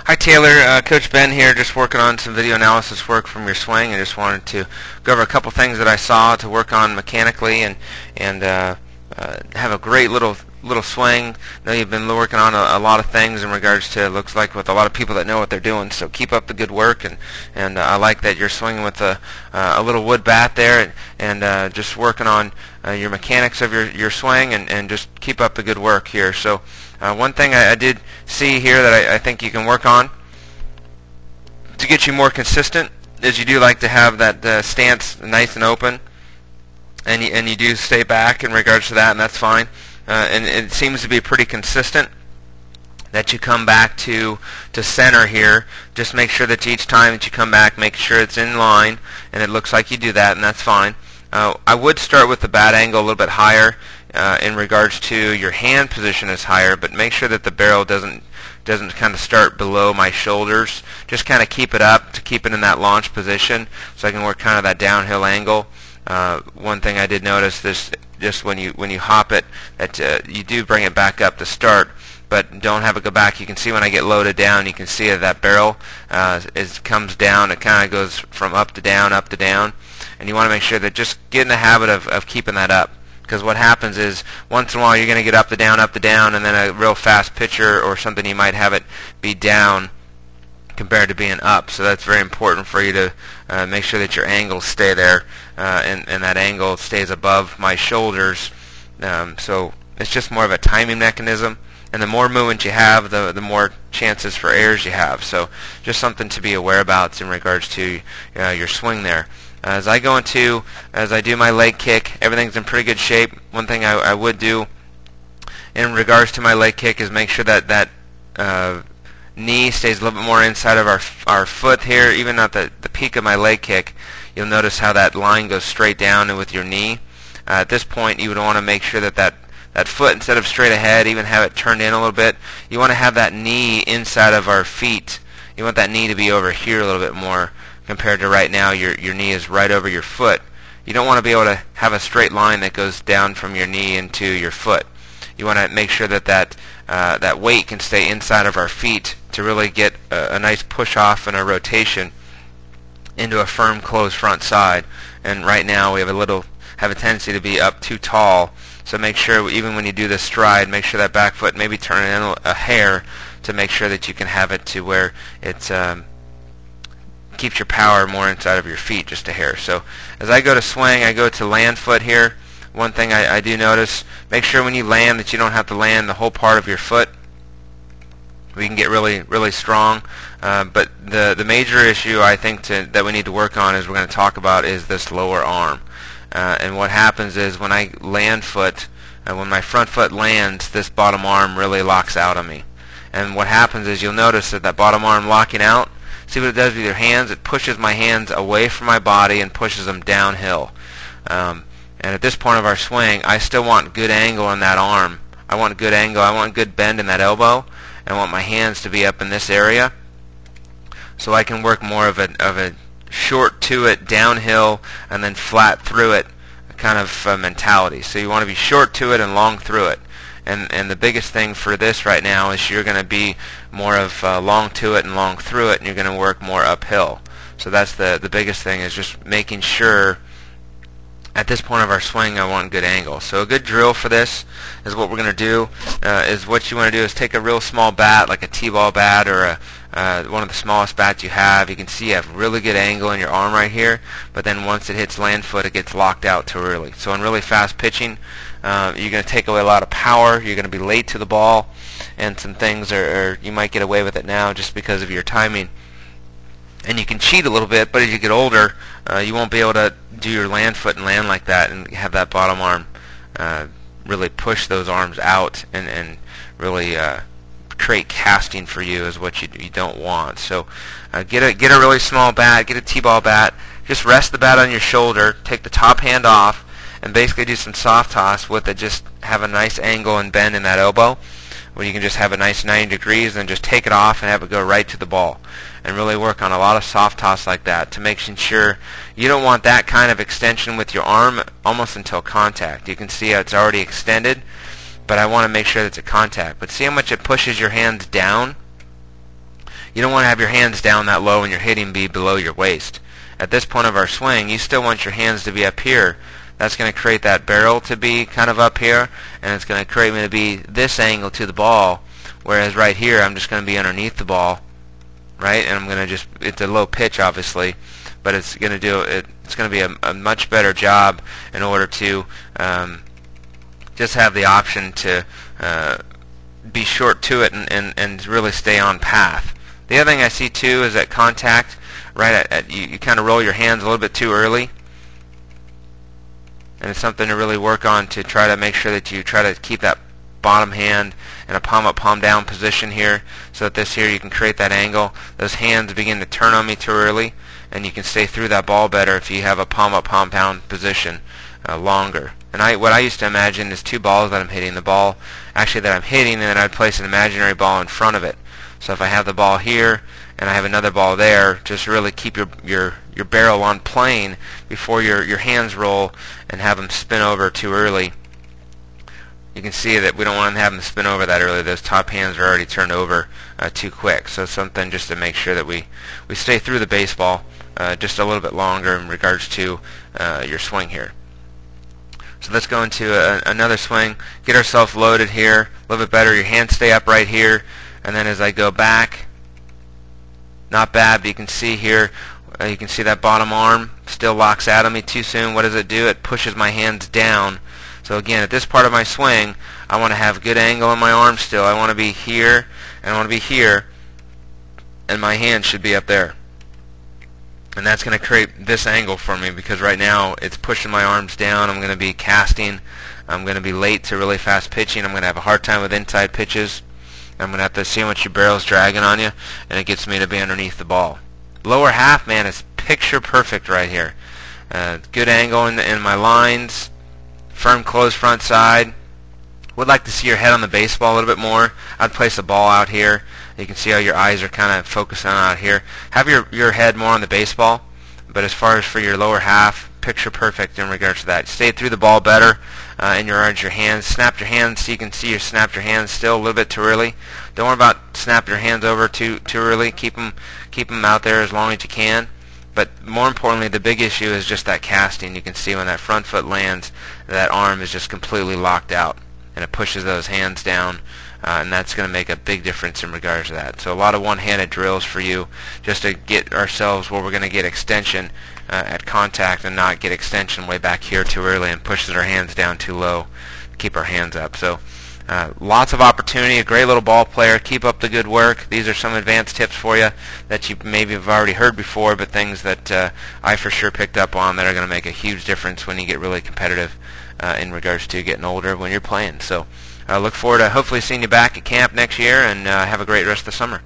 Hi Taylor, Coach Ben here, just working on some video analysis work from your swing. I just wanted to go over a couple things that I saw to work on mechanically and have a great little swing. I know you've been working on a lot of things in regards to, it looks like, with a lot of people that know what they're doing, so keep up the good work, and I like that you're swinging with a little wood bat there, and just working on your mechanics of your swing, and just keep up the good work here. So one thing I did see here that I think you can work on to get you more consistent is you do like to have that stance nice and open, and you do stay back in regards to that, and that's fine. And it seems to be pretty consistent that you come back to center here. Just make sure that each time that you come back, make sure it's in line, and it looks like you do that, and that's fine. I would start with the bat angle a little bit higher in regards to your hand position is higher, but make sure that the barrel doesn't kind of start below my shoulders. Just kind of keep it up to keep it in that launch position so I can work kind of that downhill angle. One thing I did notice is just when you hop it, that you do bring it back up to start, but don't have it go back. You can see when I get loaded down, you can see that barrel comes down. It kind of goes from up to down, and you want to make sure that just get in the habit of keeping that up. Because what happens is once in a while you're going to get up to down, and then a real fast pitcher or something, you might have it be down compared to being up. So that's very important for you to make sure that your angles stay there, and that angle stays above my shoulders. So it's just more of a timing mechanism, and the more movement you have, the more chances for errors you have. So just something to be aware about in regards to your swing there. As I do my leg kick, everything's in pretty good shape. One thing I would do in regards to my leg kick is make sure that knee stays a little bit more inside of our foot here. Even at the peak of my leg kick, you'll notice how that line goes straight down with your knee. At this point, you would want to make sure that foot, instead of straight ahead, even have it turned in a little bit. You want to have that knee inside of our feet. You want that knee to be over here a little bit more compared to right now. Your knee is right over your foot. You don't want to be able to have a straight line that goes down from your knee into your foot. You want to make sure that weight can stay inside of our feet to really get a nice push off and a rotation into a firm closed front side. And right now we have a tendency to be up too tall. So make sure, even when you do this stride, make sure that back foot maybe turn it in a hair to make sure that you can have it to where it's keeps your power more inside of your feet, just a hair. So as I go to swing, I go to land foot here. One thing I do notice, make sure when you land that you don't have to land the whole part of your foot. We can get really strong, but the major issue I think that we need to work on, as we're going to talk about, is this lower arm. And what happens is when I land foot, when my front foot lands, this bottom arm really locks out on me. And what happens is you'll notice that bottom arm locking out, see what it does with your hands? It pushes my hands away from my body and pushes them downhill. And at this point of our swing, I still want good angle on that arm. I want good angle. I want good bend in that elbow. I want my hands to be up in this area, so I can work more of a short to it, downhill, and then flat through it kind of mentality. So you want to be short to it and long through it. And the biggest thing for this right now is you're going to be more of long to it and long through it, and you're going to work more uphill. So that's the biggest thing, is just making sure at this point of our swing I want good angle. So a good drill for this is what we're going to do. Is what you want to do is take a real small bat, like a t-ball bat or one of the smallest bats you have. You can see you have really good angle in your arm right here, but then once it hits land foot, it gets locked out too early. So in really fast pitching, you're going to take away a lot of power. You're going to be late to the ball, and some things are you might get away with it now just because of your timing. And you can cheat a little bit, but as you get older, you won't be able to do your land foot and land like that and have that bottom arm really push those arms out and really create casting for you, is what you don't want. So get a really small bat, get a t-ball bat, just rest the bat on your shoulder, take the top hand off, and basically do some soft toss with it. Just have a nice angle and bend in that elbow, where you can just have a nice 90 degrees and just take it off and have it go right to the ball. And really work on a lot of soft toss like that to make sure you don't want that kind of extension with your arm almost until contact. You can see how it's already extended, but I want to make sure that it's a contact. But see how much it pushes your hands down? You don't want to have your hands down that low and your hitting be below your waist. At this point of our swing, you still want your hands to be up here. That's going to create that barrel to be kind of up here, and it's going to create me to be this angle to the ball, whereas right here I'm just going to be underneath the ball, right? And I'm going to just, it's a low pitch obviously, but it's going to do it. It's going to be a much better job in order to just have the option to be short to it and really stay on path. The other thing I see too is that contact, right at you kind of roll your hands a little bit too early. And it's something to really work on to try to make sure that you try to keep that bottom hand in a palm up, palm down position here, so that this here you can create that angle. Those hands begin to turn on me too early, and you can stay through that ball better if you have a palm up, palm down position longer. And what I used to imagine is two balls that I'm hitting. The ball actually that I'm hitting, and then I'd place an imaginary ball in front of it. So if I have the ball here and I have another ball there, just really keep your barrel on plane before your hands roll and have them spin over too early. You can see that we don't want to have them spin over that early. Those top hands are already turned over too quick. So something just to make sure that we stay through the baseball just a little bit longer in regards to your swing here. So let's go into another swing. Get ourselves loaded here a little bit better. Your hands stay up right here. And then as I go back, not bad, but you can see here, you can see that bottom arm still locks out of me too soon. What does it do? It pushes my hands down. So again, at this part of my swing, I want to have good angle in my arm still. I want to be here, and I want to be here, and my hand should be up there. And that's going to create this angle for me, because right now it's pushing my arms down. I'm going to be casting. I'm going to be late to really fast pitching. I'm going to have a hard time with inside pitches. I'm going to have to see how much your barrel's dragging on you, and it gets me to be underneath the ball. Lower half, man, is picture perfect right here. Good angle in my lines. Firm closed front side. Would like to see your head on the baseball a little bit more. I'd place the ball out here. You can see how your eyes are kind of focused on out here. Have your head more on the baseball, but as far as for your lower half, picture perfect in regards to that. Stay through the ball better in your hands. Snap your hands so you can see you snapped your hands still a little bit too early. Don't worry about snapping your hands over too early. Keep them out there as long as you can. But more importantly, the big issue is just that casting. You can see when that front foot lands, that arm is just completely locked out, and it pushes those hands down, and that's going to make a big difference in regards to that. So a lot of one-handed drills for you just to get ourselves where we're going to get extension at contact and not get extension way back here too early and pushes our hands down too low to keep our hands up. So lots of opportunity, a great little ball player. Keep up the good work. These are some advanced tips for you that you maybe have already heard before, but things that I for sure picked up on that are going to make a huge difference when you get really competitive in regards to getting older when you're playing. So I look forward to hopefully seeing you back at camp next year, and have a great rest of the summer.